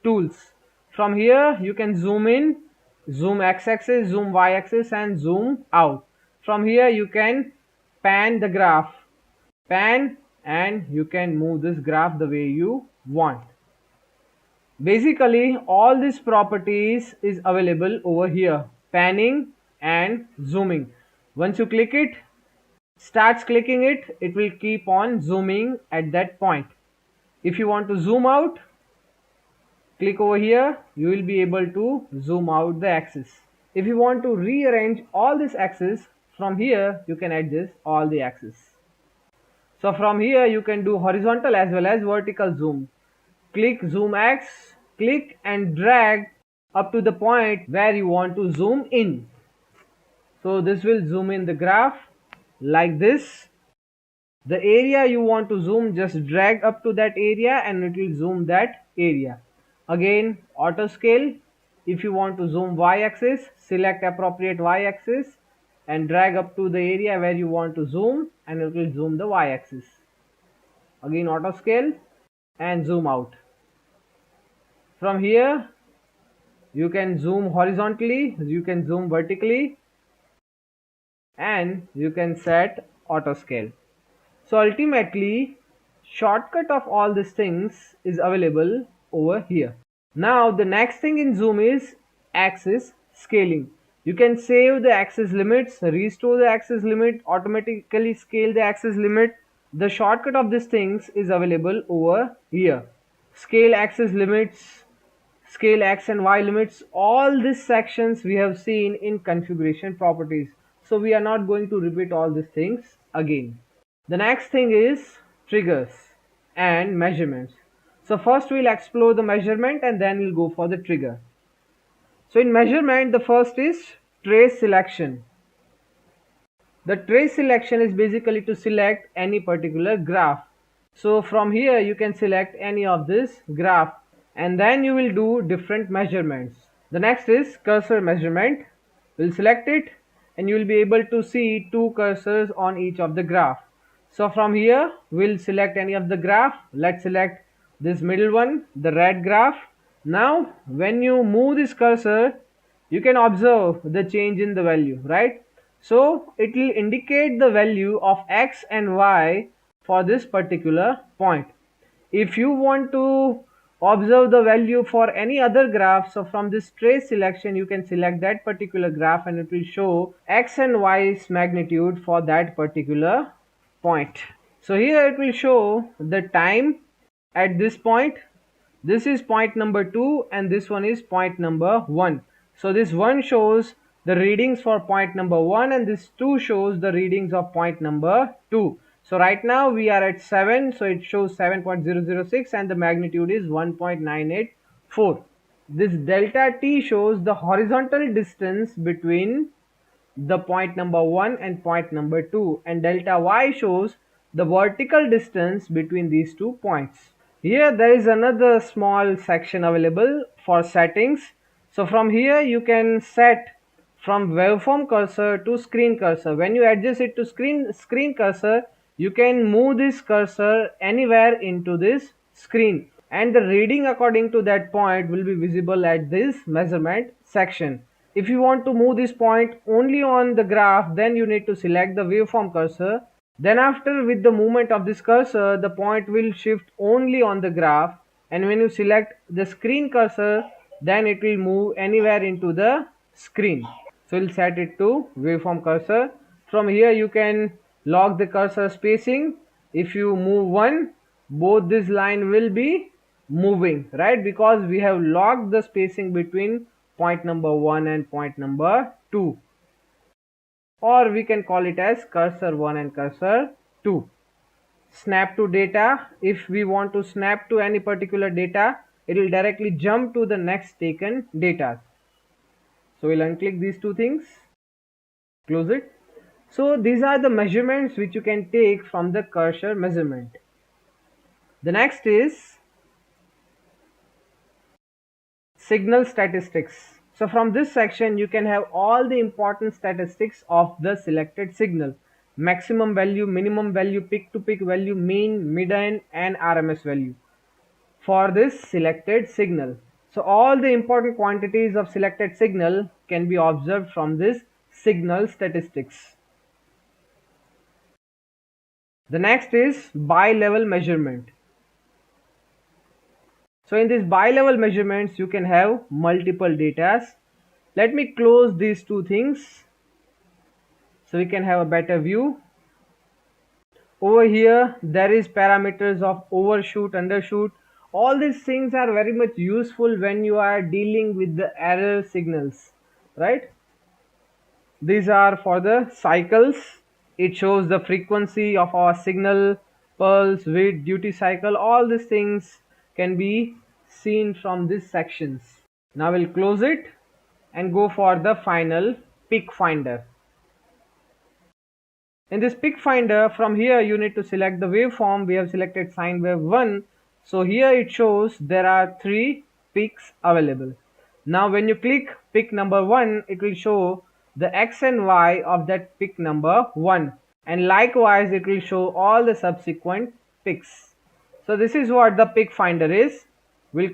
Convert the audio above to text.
tools. From here you can zoom in, zoom x-axis, zoom y-axis, and zoom out. From here you can pan the graph, pan, and you can move this graph the way you want. Basically all these properties is available over here, panning and zooming. Once you click it, starts clicking it, it will keep on zooming at that point. If you want to zoom out, click over here, you will be able to zoom out the axis. If you want to rearrange all these axes, from here you can adjust all the axes. So from here you can do horizontal as well as vertical zoom. Click zoom X, click and drag up to the point where you want to zoom in. So this will zoom in the graph like this. The area you want to zoom, just drag up to that area and it will zoom that area. Again, auto scale. If you want to zoom y-axis, select appropriate y-axis and drag up to the area where you want to zoom and it will zoom the y-axis. Again, auto scale and zoom out. From here you can zoom horizontally, you can zoom vertically, and you can set auto scale. So ultimately, shortcut of all these things is available over here. Now the next thing in zoom is axis scaling. You can save the axis limits, restore the axis limit, automatically scale the axis limit. The shortcut of these things is available over here. Scale axis limits, scale x and y limits, all these sections we have seen in configuration properties. So we are not going to repeat all these things again. The next thing is triggers and measurements. So first we'll explore the measurement and then we'll go for the trigger. So in measurement, the first is trace selection. The trace selection is basically to select any particular graph. So from here you can select any of this graph and then you will do different measurements. The next is cursor measurement. We'll select it and you will be able to see two cursors on each of the graph. So from here we'll select any of the graph. Let's select this middle one, the red graph. Now when you move this cursor, you can observe the change in the value, right? So it will indicate the value of x and y for this particular point. If you want to observe the value for any other graph, so from this trace selection you can select that particular graph and it will show x and y's magnitude for that particular point. So here it will show the time at this point. This is point number 2 and this one is point number 1. So this one shows the readings for point number 1 and this 2 shows the readings of point number 2. So right now we are at 7, so it shows 7.006 and the magnitude is 1.984. This delta t shows the horizontal distance between the point number 1 and point number 2, and delta y shows the vertical distance between these 2 points. Here there is another small section available for settings. So from here you can set from waveform cursor to screen cursor. When you adjust it to screen cursor, you can move this cursor anywhere into this screen and the reading according to that point will be visible at this measurement section. If you want to move this point only on the graph, then you need to select the waveform cursor. Then after, with the movement of this cursor, the point will shift only on the graph, and when you select the screen cursor, then it will move anywhere into the screen. So we'll set it to waveform cursor. From here you can lock the cursor spacing. If you move one, both this line will be moving, right? Because we have locked the spacing between point number 1 and point number 2. Or we can call it as cursor 1 and cursor 2. Snap to data. If we want to snap to any particular data, it will directly jump to the next taken data. So we'll unclick these two things, close it. So these are the measurements which you can take from the cursor measurement. The next is signal statistics. So from this section you can have all the important statistics of the selected signal: maximum value, minimum value, peak to peak value, mean, median and RMS value for this selected signal. So all the important quantities of selected signal can be observed from this signal statistics. The next is bi-level measurement. So in this bi-level measurements, you can have multiple datas. Let me close these two things so we can have a better view. Over here, there is parameters of overshoot, undershoot. All these things are very much useful when you are dealing with the error signals, right? These are for the cycles. It shows the frequency of our signal, pulse, width, duty cycle. All these things can be seen from these sections. Now we'll close it and go for the final peak finder. In this peak finder, from here you need to select the waveform. We have selected sine wave 1. So here it shows there are 3 peaks available. Now when you click peak number 1, it will show the x and y of that peak number 1. And likewise it will show all the subsequent peaks. So this is what the peak finder is. We'll